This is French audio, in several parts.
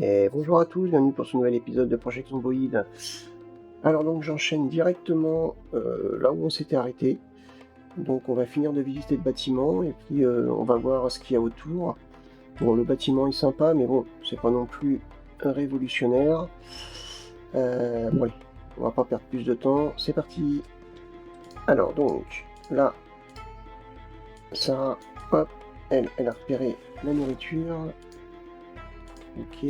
Et bonjour à tous, bienvenue pour ce nouvel épisode de Project Zomboid. Alors donc j'enchaîne directement là où on s'était arrêté. Donc on va finir de visiter le bâtiment et puis on va voir ce qu'il y a autour. Bon, le bâtiment est sympa, mais bon, c'est pas non plus un révolutionnaire. Bon allez, on va pas perdre plus de temps, c'est parti. Alors donc, là, Sarah, hop, elle a repéré la nourriture. Ok.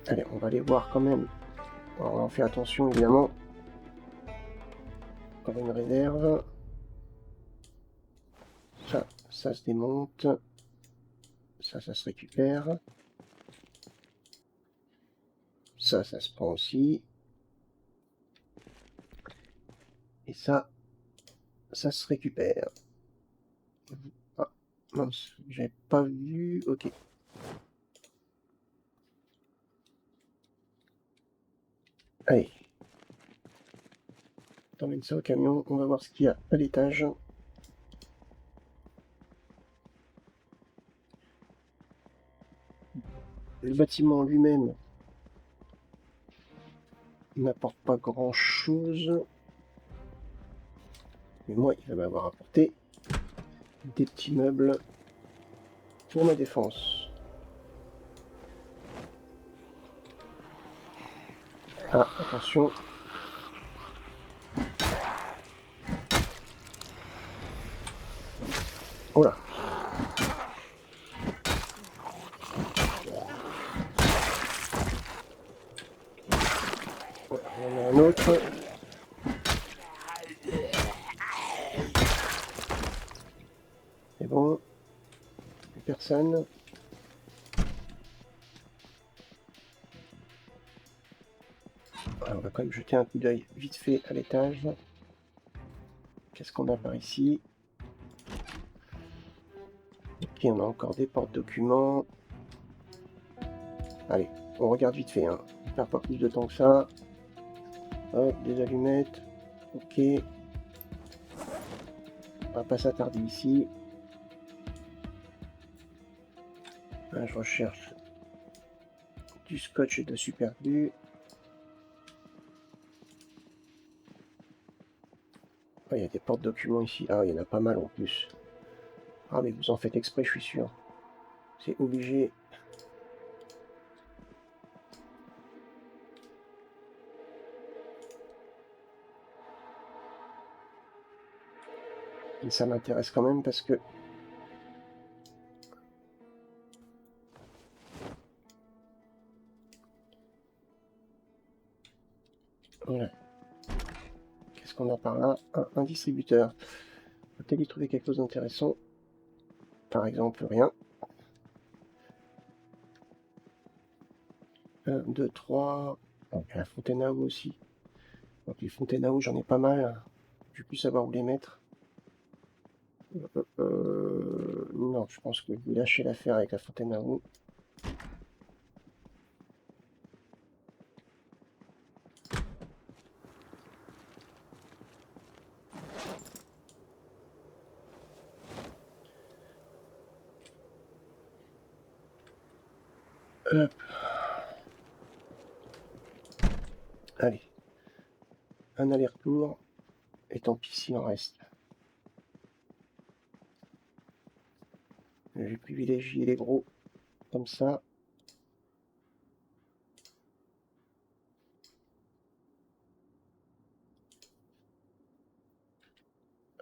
Allez, on va aller voir quand même. Alors, on fait attention évidemment. Encore une réserve. Ça se démonte. Ça se récupère. Ça se prend aussi. Et ça se récupère. Ah, mince, j'avais pas vu. Ok. Allez. T'emmènes ça au camion. On va voir ce qu'il y a à l'étage. Le bâtiment lui-même n'apporte pas grand-chose. Mais moi, il va m'avoir apporté des petits meubles pour ma défense. Ah, attention. Oh là. Voilà, il y en a un autre. C'est bon. Plus personne. Alors, on va quand même jeter un coup d'œil vite fait à l'étage. Qu'est-ce qu'on a par ici? Ok, on a encore des porte-documents. Allez, on regarde vite fait, hein. On perd pas plus de temps que ça. Hop, des allumettes. Ok. On va pas s'attarder ici. Là, je recherche du scotch et de super glue. Ah, il y a des porte-documents ici. Ah, il y en a pas mal en plus. Ah, mais vous en faites exprès, je suis sûr. C'est obligé. Et ça m'intéresse quand même parce que... Voilà. Qu'est-ce qu'on a par là? Un distributeur. On va peut-être y trouver quelque chose d'intéressant. Par exemple, rien. 1, 2, 3. Donc, la fontaine à eau aussi. Donc, les fontaines à eau, j'en ai pas mal. Je vais plus savoir où les mettre. Non, je pense que je vais lâcher l'affaire avec la fontaine à eau. Hop. Allez. Un aller-retour. Et tant pis s'il en reste. Je vais privilégier les gros. Comme ça.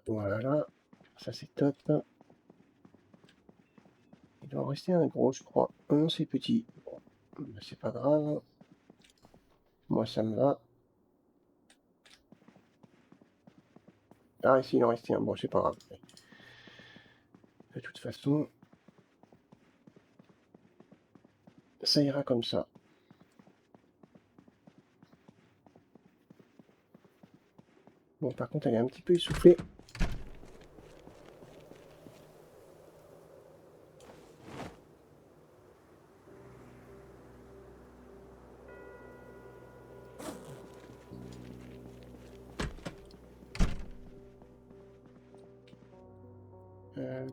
Voilà. Ça, c'est top. Il doit en rester un gros, je crois. Non, c'est petit. Bon, c'est pas grave. Moi, ça me va. Ah, ici, il en restait un. Bon, c'est pas grave. De toute façon, ça ira comme ça. Bon, par contre, elle est un petit peu essoufflée.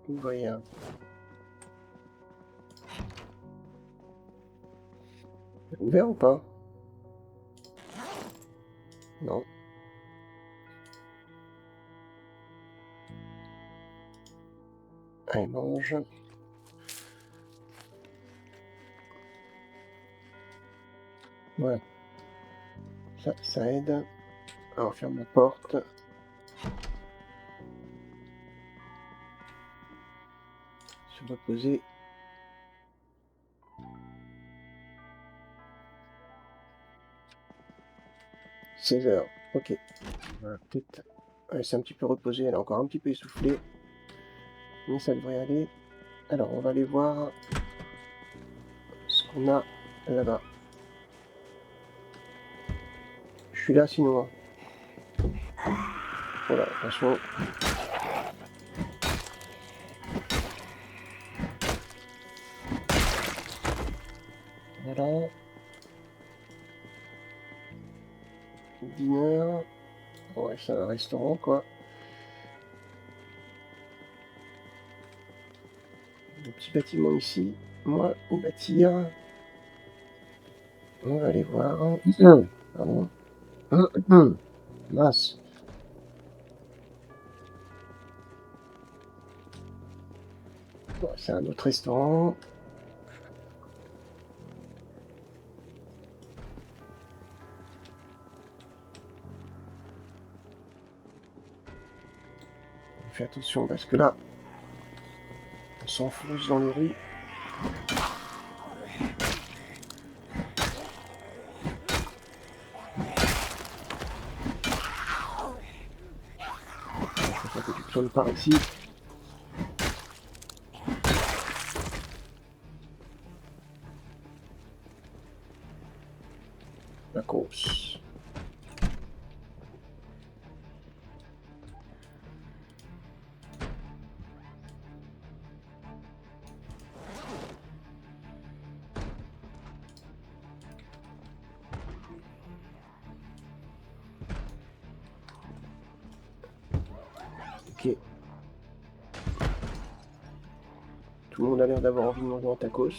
Vous voyez, hein. Ouvert ou pas? Non. Allez, mange. Voilà. Ça aide. Alors, ferme la porte. Se reposer. « 16 h. Ok. Voilà, peut-être. Elle s'est un petit peu reposée, elle est encore un petit peu essoufflée. Mais ça devrait aller. Alors, on va aller voir ce qu'on a là-bas. Je suis là sinon. Voilà, attention. Voilà. Dîner. Ouais, c'est un restaurant quoi. Le petit bâtiment ici. Moi, au bâtir. On va aller voir. Pardon. Mince. Bon, c'est un autre restaurant. On fait attention parce que là, on s'enfonce dans les rues. Il faut que tu tournes par ici. La course. Ok. Tout le monde a l'air d'avoir envie de manger un tacos.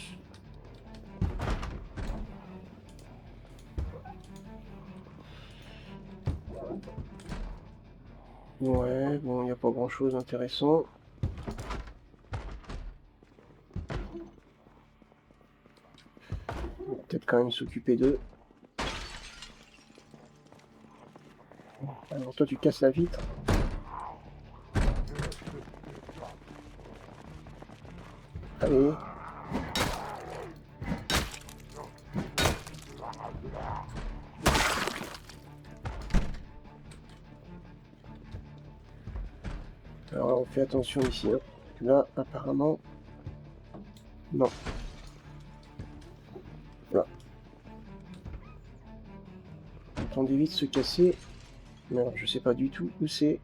Ouais, bon, il n'y a pas grand chose d'intéressant. On va peut-être quand même s'occuper d'eux. Alors toi tu casses la vitre. Allez. Alors on fait attention ici. Hein. Là apparemment. Non. Voilà. On entendait vite se casser. Mais alors je sais pas du tout où c'est.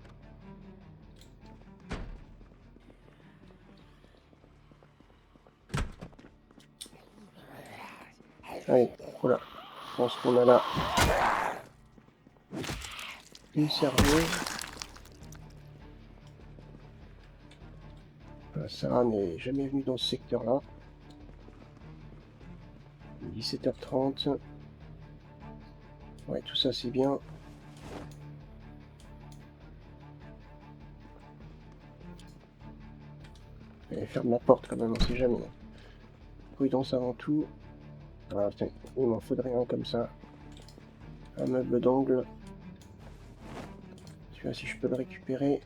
Allez, voilà. Je pense qu'on a là une serveuse. Sarah n'est jamais venue dans ce secteur-là. 17 h 30. Ouais, tout ça c'est bien. Et ferme la porte quand même, on sait jamais. Prudence avant tout. Ah putain, il m'en faudrait un comme ça. Un meuble d'angle. Tu vois si je peux le récupérer.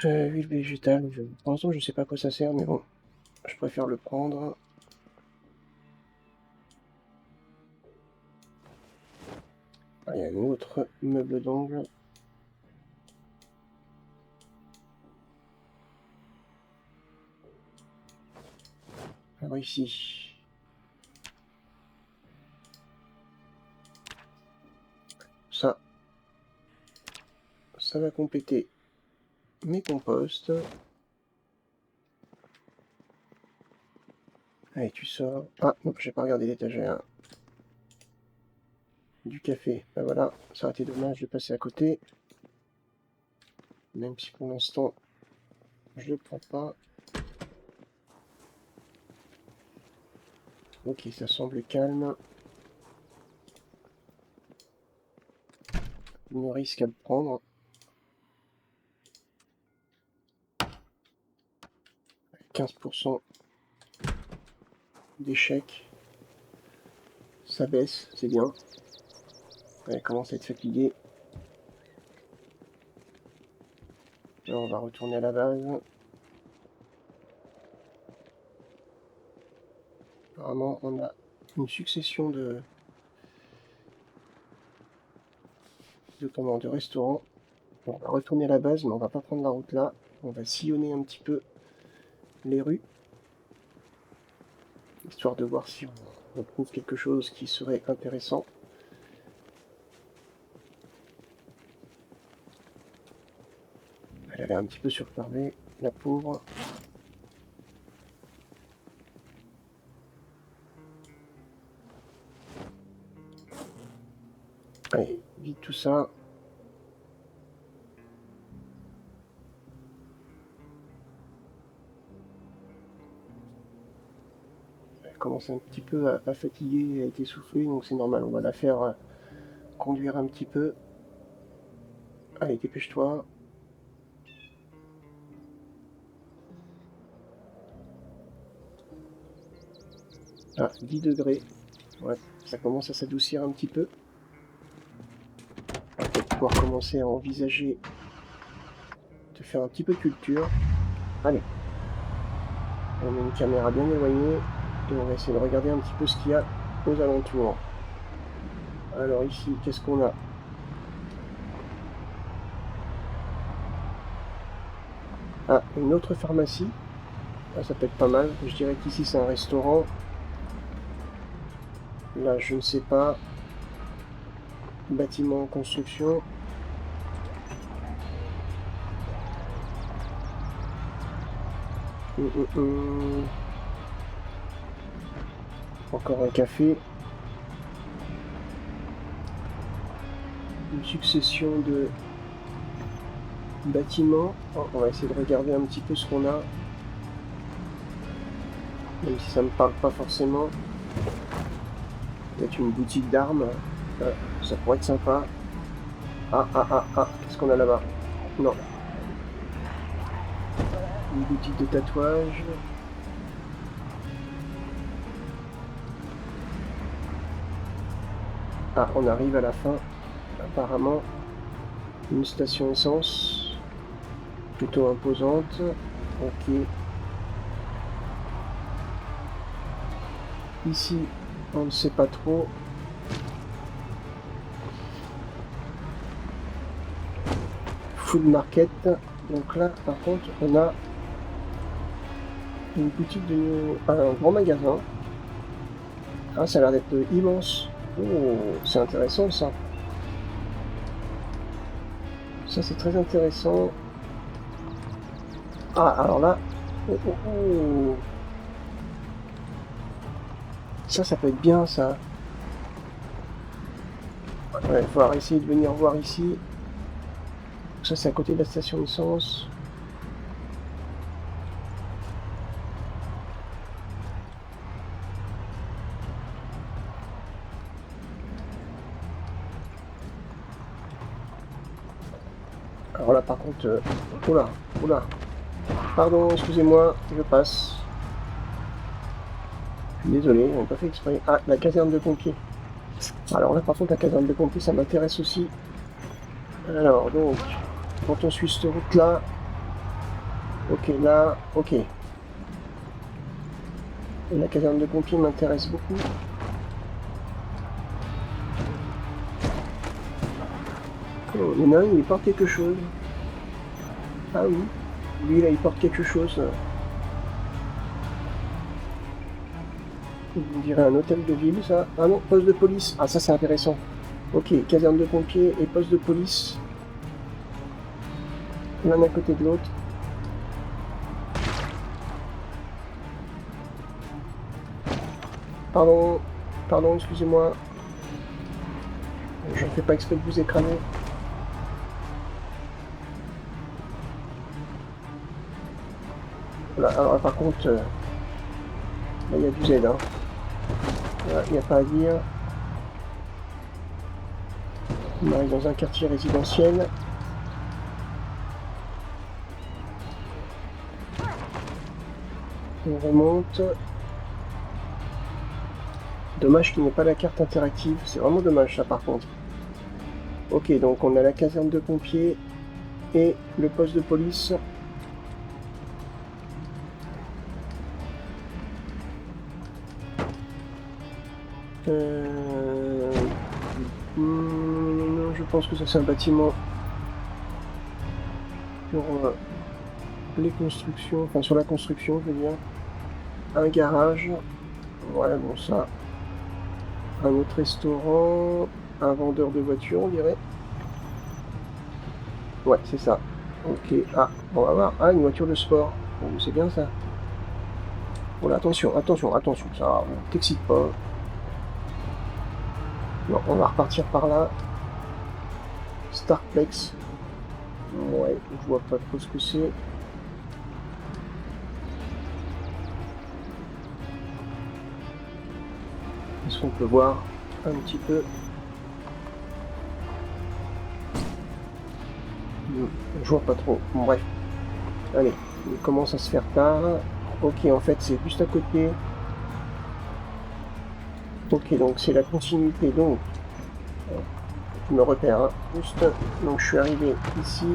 Huile végétale. Pour l'instant je sais pas à quoi ça sert, mais bon. Je préfère le prendre. Ah, il y a un autre meuble d'angle. Alors ici. Ça va compléter mes composts. Allez, tu sors. Ah, non, j'ai pas regardé l'étagère. Du café. Ben voilà, ça aurait été dommage de passer à côté. Même si pour l'instant, je le prends pas. Ok, ça semble calme. On risque à le prendre. 15% d'échec. Ça baisse, c'est bien. Elle commence à être fatiguée. Là, on va retourner à la base. Apparemment, on a une succession de restaurants. On va retourner à la base, mais on va pas prendre la route là. On va sillonner un petit peu les rues, histoire de voir si on trouve quelque chose qui serait intéressant. Elle a l'air un petit peu surchargée, la pauvre. Allez, vite tout ça. Elle commence un petit peu à fatiguer, à être essoufflée, donc c'est normal. On va la faire conduire un petit peu. Allez, dépêche-toi. Ah, 10 degrés. Ouais, ça commence à s'adoucir un petit peu. On va peut-être pouvoir commencer à envisager de faire un petit peu de culture. Allez. On met une caméra bien éloignée et on va essayer de regarder un petit peu ce qu'il y a aux alentours. Alors ici, qu'est-ce qu'on a? Ah, une autre pharmacie. Ah, ça peut être pas mal. Je dirais qu'ici c'est un restaurant. Là, je ne sais pas. Bâtiment en construction. Encore un café. Une succession de bâtiments. Oh, on va essayer de regarder un petit peu ce qu'on a. Même si ça ne me parle pas forcément. Peut-être une boutique d'armes. Ça pourrait être sympa. Ah, qu'est-ce qu'on a là-bas? Non. Une boutique de tatouage. Ah, on arrive à la fin. Apparemment, une station essence. Plutôt imposante. Ok. Ici, on ne sait pas trop. Food market. Donc là, par contre, on a une boutique un grand magasin. Ah, ça a l'air d'être immense. Oh, c'est intéressant ça. Ça, c'est très intéressant. Ah, alors là. Oh. Ça peut être bien ça. Ouais, il va falloir essayer de venir voir ici. Ça, c'est à côté de la station essence. Alors là, par contre... Oula. Pardon, excusez-moi, je passe. Je suis désolé, j'avais pas fait exprès. Ah, la caserne de pompiers. Alors là, par contre, la caserne de pompiers, ça m'intéresse aussi. Alors, donc, quand on suit cette route-là... Ok, là, ok. Et la caserne de pompiers m'intéresse beaucoup. Oh, il y en a un, il porte quelque chose. Ah oui, lui là, il porte quelque chose. On dirait un hôtel de ville, ça. Ah non, poste de police. Ah, ça, c'est intéressant. Ok, caserne de pompiers et poste de police. L'un à côté de l'autre. Pardon, excusez-moi. Je ne fais pas exprès de vous écraser. Voilà, alors par contre, là il y a du Z. Hein. Il n'y a pas à dire. On arrive dans un quartier résidentiel. On remonte. Dommage qu'il n'y ait pas la carte interactive. C'est vraiment dommage ça par contre. Ok, donc on a la caserne de pompiers et le poste de police. Non, je pense que ça c'est un bâtiment sur les constructions, enfin sur la construction, je veux dire. Un garage. Voilà, bon ça. Un autre restaurant. Un vendeur de voitures, on dirait. Ouais, c'est ça. Ok. Ah, on va voir. Ah, une voiture de sport. Bon, c'est bien ça. Voilà, attention, attention, attention. Ça, on t'excite pas. Non, on va repartir par là. Starplex. Ouais, je vois pas trop ce que c'est. Est-ce qu'on peut voir un petit peu? Je vois pas trop. Bon, bref. Allez, il commence à se faire tard. Ok, en fait, c'est juste à côté. Ok, donc c'est la continuité. Donc, je me repère. Hein. Juste, donc je suis arrivé ici.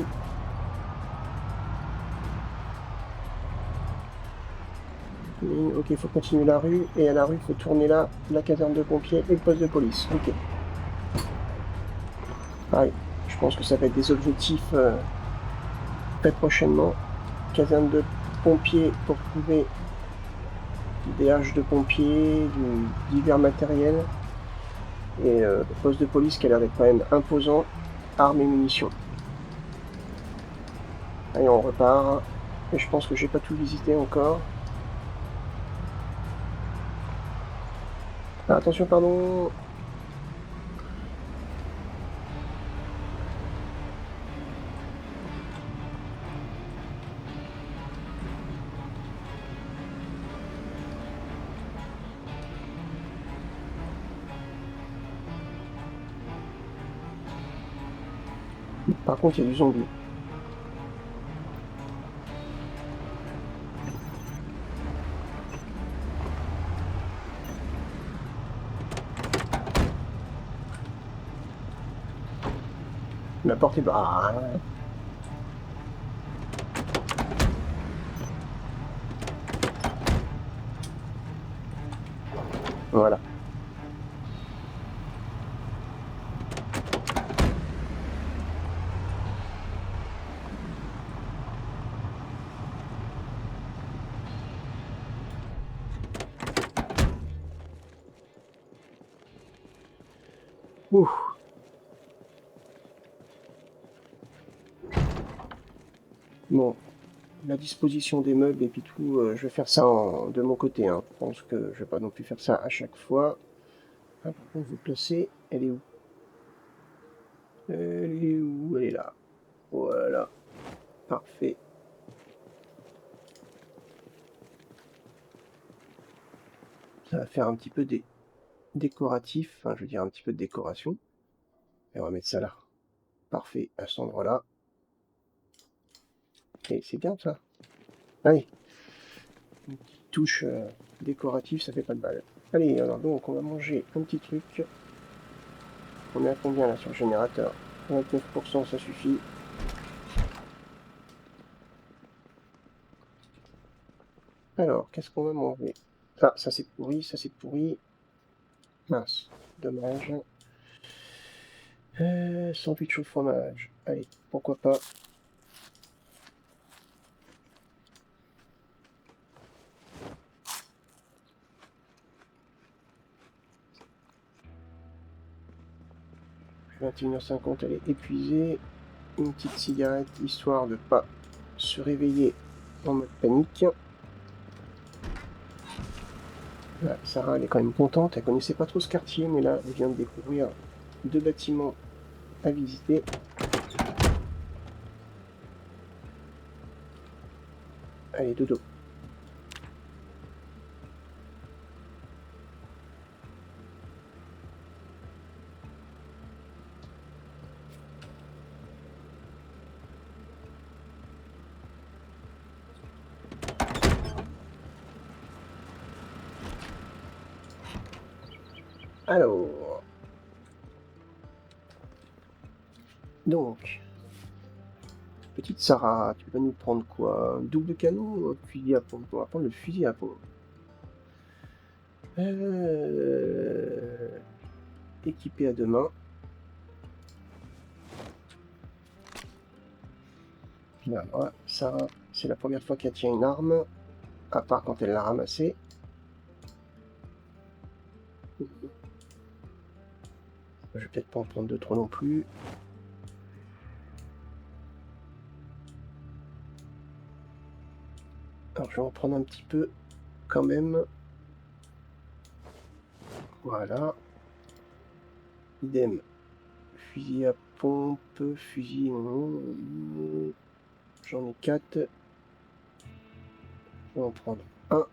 Ok, il faut continuer la rue. Et à la rue, il faut tourner là, la caserne de pompiers et le poste de police. Ok. Pareil, je pense que ça va être des objectifs très prochainement. Caserne de pompiers pour trouver des haches de pompiers, divers matériels. Et le poste de police qui a l'air d'être quand même imposant. Armes et munitions. Allez, on repart. Et je pense que j'ai pas tout visité encore. Ah, attention, pardon. Par contre, il y a du zombie. La porte est... Ah. Voilà. Ouh. Bon, la disposition des meubles et puis tout, je vais faire ça de mon côté. Hein. Je pense que je vais pas non plus faire ça à chaque fois. Ah, par contre, vous placez, elle est où? Elle est où? Elle est là. Voilà. Parfait. Ça va faire un petit peu décoratif. Enfin, je veux dire un petit peu de décoration. Et on va mettre ça là. Parfait, à cet endroit-là. Et c'est bien ça. Allez. Une petite touche décorative, ça fait pas de mal. Allez, alors donc on va manger un petit truc. On est à combien là sur le générateur? 29%, ça suffit. Alors, qu'est-ce qu'on va manger? Ah, ça c'est pourri, ça c'est pourri. Mince, dommage. Sandwich au fromage. Allez, pourquoi pas. « 21h50, elle est épuisée. Une petite cigarette, histoire de pas se réveiller en mode panique. Là, Sarah, elle est quand même contente. Elle connaissait pas trop ce quartier, mais là, elle vient de découvrir 2 bâtiments à visiter. Allez, dodo. Alors, donc, petite Sarah, tu vas nous prendre quoi? Double canon ou fusil à pompe? On va prendre le fusil à pompe. Équipé à deux mains. Là, voilà, Sarah, c'est la première fois qu'elle tient une arme, à part quand elle l'a ramassée. Je vais peut-être pas en prendre deux trop non plus. Alors je vais en prendre un petit peu quand même. Voilà. Idem. Fusil à pompe, fusil... J'en ai 4. Je vais en prendre un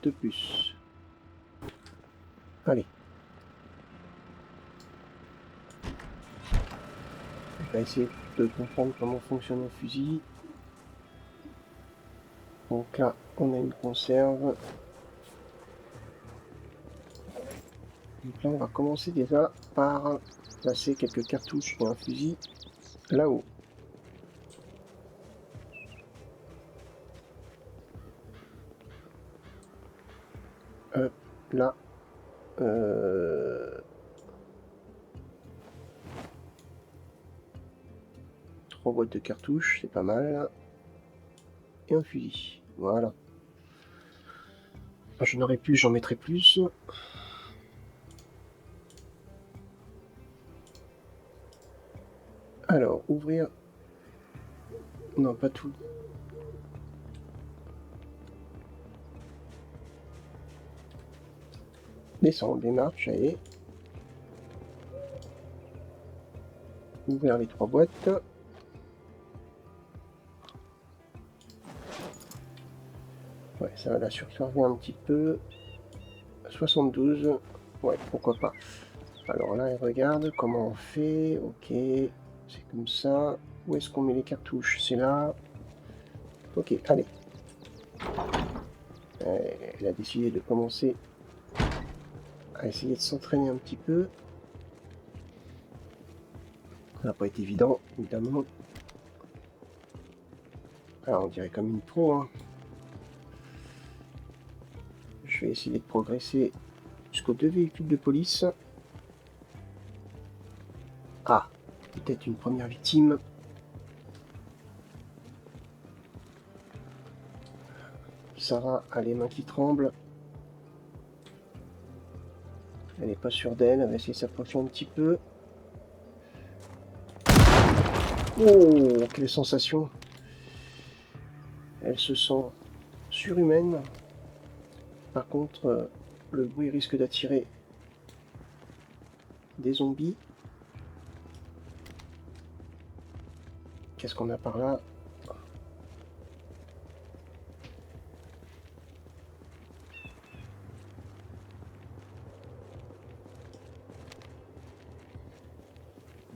de plus. Allez. Je vais essayer de comprendre comment fonctionne un fusil. Donc là, on a une conserve. Donc là, on va commencer déjà par placer quelques cartouches et un fusil là-haut. Là. 3 boîtes de cartouches, c'est pas mal. Et un fusil. Voilà. Je n'aurai plus, j'en mettrai plus. Alors, ouvrir. Non, pas tout. Descendre, démarche, allez. Ouvrir les 3 boîtes. Ouais, ça va la surcharger un petit peu. 72. Ouais, pourquoi pas. Alors là, elle regarde comment on fait. Ok, c'est comme ça. Où est-ce qu'on met les cartouches? C'est là. Ok, allez. Elle a décidé de commencer à essayer de s'entraîner un petit peu. Ça n'a pas été évident, évidemment. Alors, on dirait comme une pro, hein. Je vais essayer de progresser jusqu'aux 2 véhicules de police. Ah, peut-être une première victime. Sarah a les mains qui tremblent. Elle n'est pas sûre d'elle, elle va essayer de s'approcher un petit peu. Oh, quelle sensation! Elle se sent surhumaine. Par contre, le bruit risque d'attirer des zombies. Qu'est-ce qu'on a par là?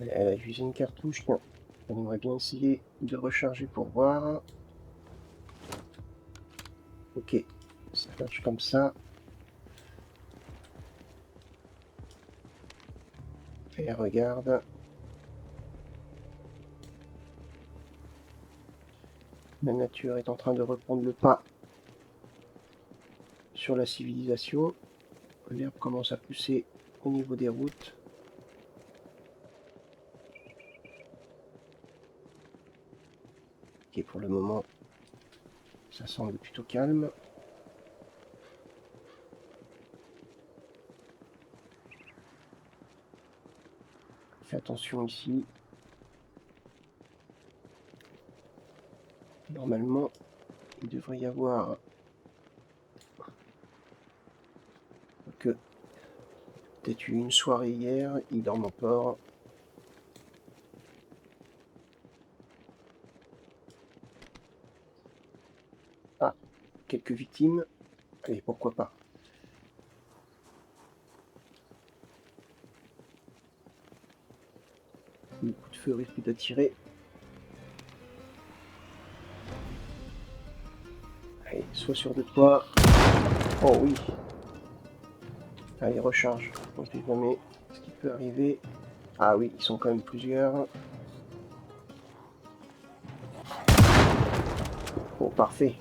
Elle a utilisé une cartouche. Tiens, on aimerait bien essayer de recharger pour voir. Ok, ça marche comme ça. Et regarde. La nature est en train de reprendre le pas sur la civilisation. L'herbe commence à pousser au niveau des routes. Ok, pour le moment, ça semble plutôt calme. Fais attention ici. Normalement, il devrait y avoir que peut-être eu une soirée hier, il dorment encore. Ah, quelques victimes. Allez, pourquoi pas. Le coup de feu risque d'attirer. Allez, sois sûr de toi. Oh oui. Allez, recharge. On sait jamais ce qui peut arriver. Ah oui, ils sont quand même plusieurs. Bon, parfait.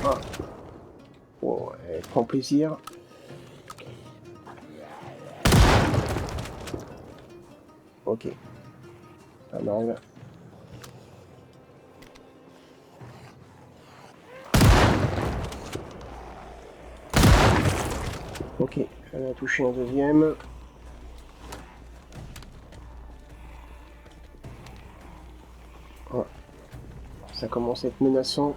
Ah. Oh, elle prend plaisir. Ok. Pas mal. Ok, elle a touché un deuxième. Oh. Ça commence à être menaçant.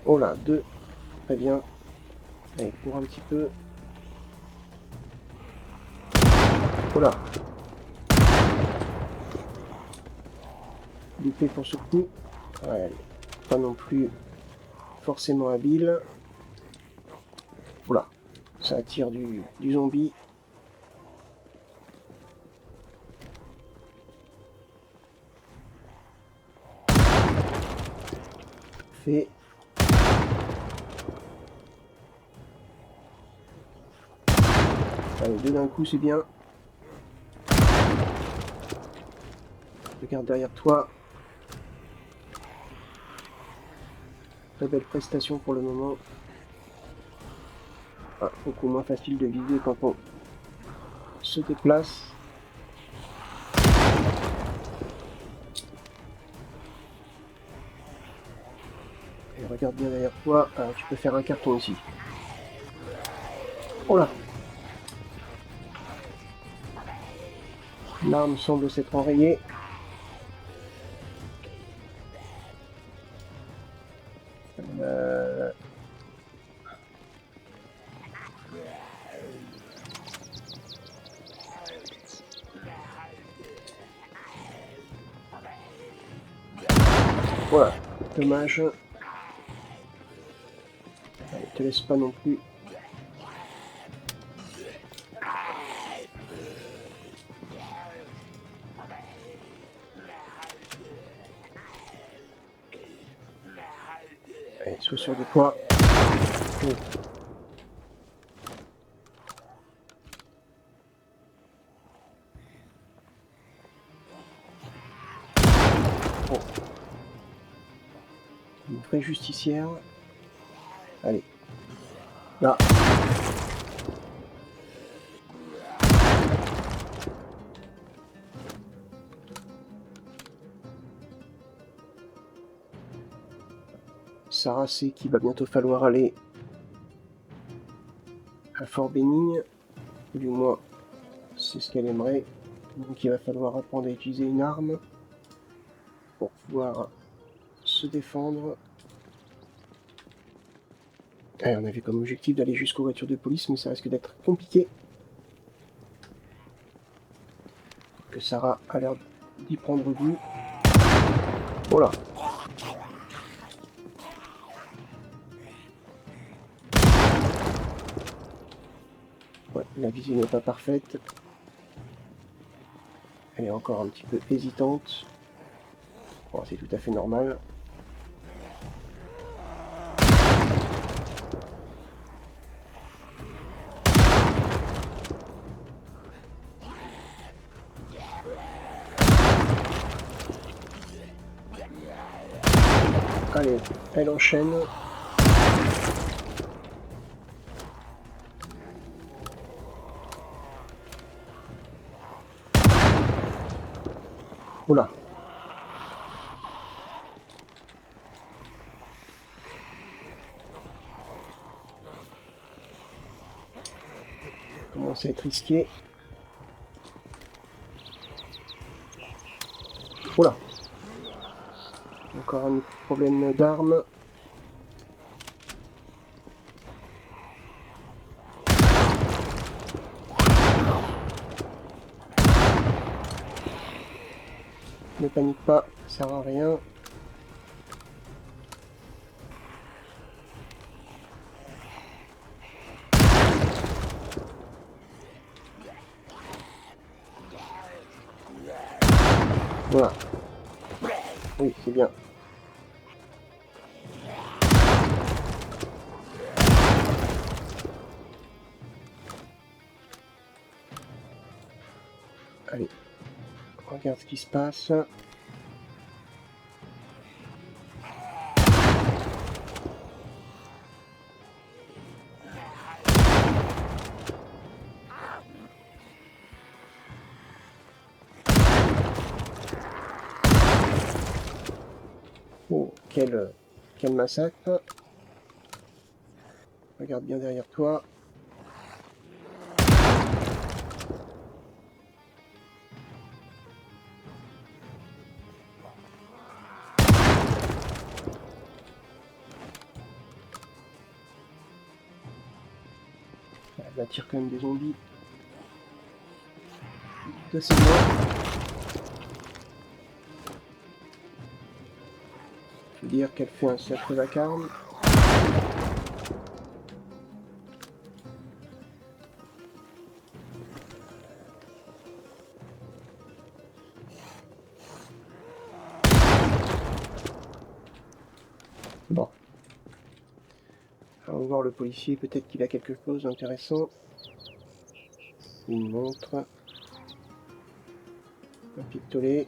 Oh là, deux. Très bien. Allez, cours un petit peu. Oh là. Loupé pour ce coup. Ouais, pas non plus forcément habile. Oula, ça attire du zombie. Fait. Allez, deux d'un coup, c'est bien. Regarde derrière toi. Très belle prestation pour le moment. Ah, beaucoup moins facile de viser quand on se déplace. Et regarde bien derrière toi. Ah, tu peux faire un carton ici. Oh là! L'arme semble s'être enrayée. Euh... Voilà, dommage. Allez, te laisse pas non plus. Allez, sois sûr de toi. Oh. Oh. Une vraie justicière. Allez. Là. Sarah sait qu'il va bientôt falloir aller à Fort Bénigne. Du moins, c'est ce qu'elle aimerait. Donc il va falloir apprendre à utiliser une arme pour pouvoir se défendre. Et on avait comme objectif d'aller jusqu'aux voitures de police, mais ça risque d'être compliqué. Que Sarah a l'air d'y prendre goût. Voilà. Ouais, la visée n'est pas parfaite. Elle est encore un petit peu hésitante. Bon, c'est tout à fait normal. Allez, elle enchaîne. Oula. Commence à être risqué. Oula. Encore un problème d'armes. Ne panique pas, ça sert à rien. Voilà. Oui, c'est bien. Allez, regarde ce qui se passe. Oh, quel massacre. Regarde bien derrière toi. Elle attire quand même des zombies. Ça c'est bien. Je veux dire qu'elle fait un sacré vacarme. Bon. On va voir le policier, peut-être qu'il a quelque chose d'intéressant. Une montre. Un pistolet.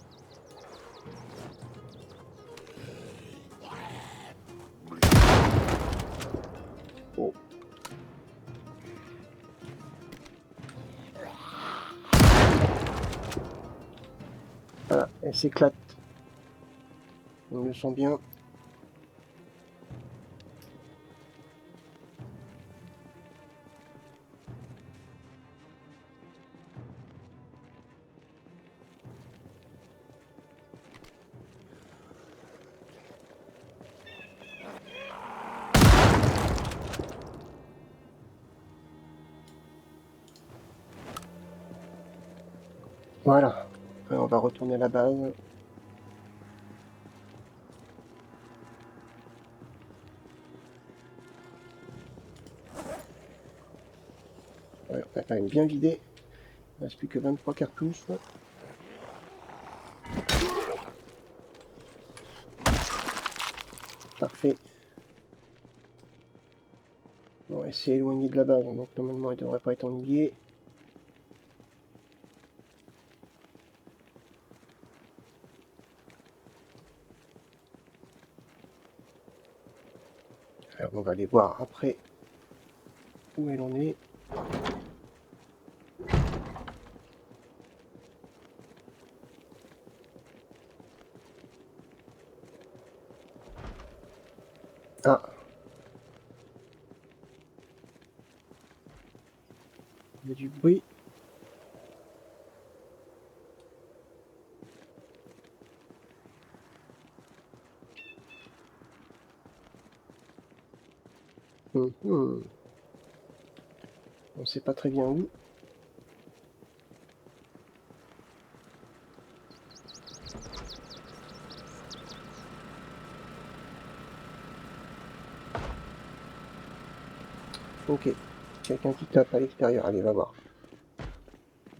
Oh. Voilà, elle s'éclate. On le sent bien. Voilà. On va retourner à la base. Ouais, on a quand même bien vidé. Il ne reste plus que 23 cartouches. Parfait. Bon, elle s'est éloignée de la base, donc normalement elle ne devrait pas être ennuyée. Alors on va aller voir après où elle en est. Ah, il y a du bruit. On ne sait pas très bien où. Ok, quelqu'un qui tape à l'extérieur. Allez, va voir.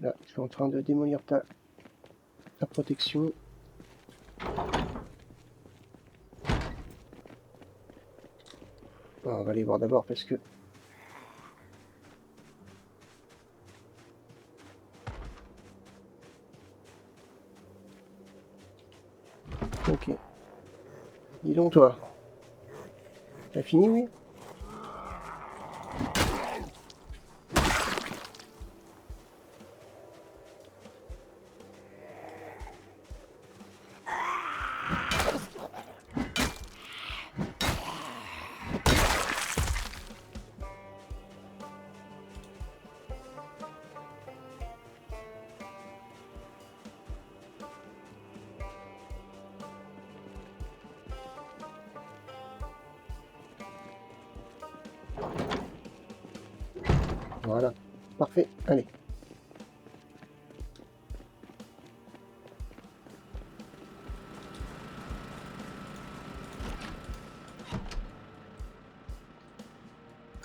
Là, je suis en train de démolir ta protection. On va aller voir d'abord parce que... Ok. Dis donc toi. T'as fini, oui? Voilà. Parfait. Allez.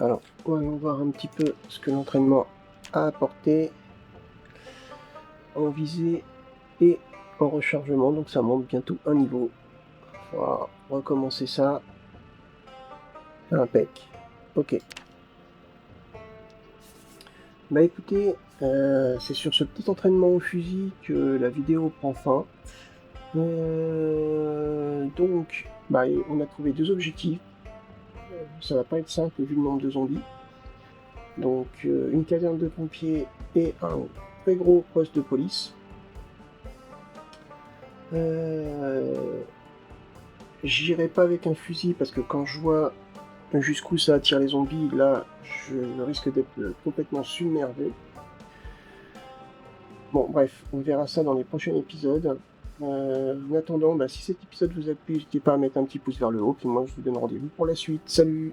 Alors, allons voir un petit peu ce que l'entraînement a apporté en visée et en rechargement, donc ça monte bientôt un niveau. Voilà, recommencer ça. Impec. Ok. Bah écoutez, c'est sur ce petit entraînement au fusil que la vidéo prend fin. Donc, bah, on a trouvé 2 objectifs. Ça va pas être simple vu le nombre de zombies. Donc, une caserne de pompiers et un très gros poste de police. J'irai pas avec un fusil parce que quand je vois jusqu'où ça attire les zombies, là, je risque d'être complètement submergé. Bon, bref, on verra ça dans les prochains épisodes. En attendant, bah, si cet épisode vous a plu, n'hésitez pas à mettre un petit pouce vers le haut, puis moi je vous donne rendez-vous pour la suite. Salut!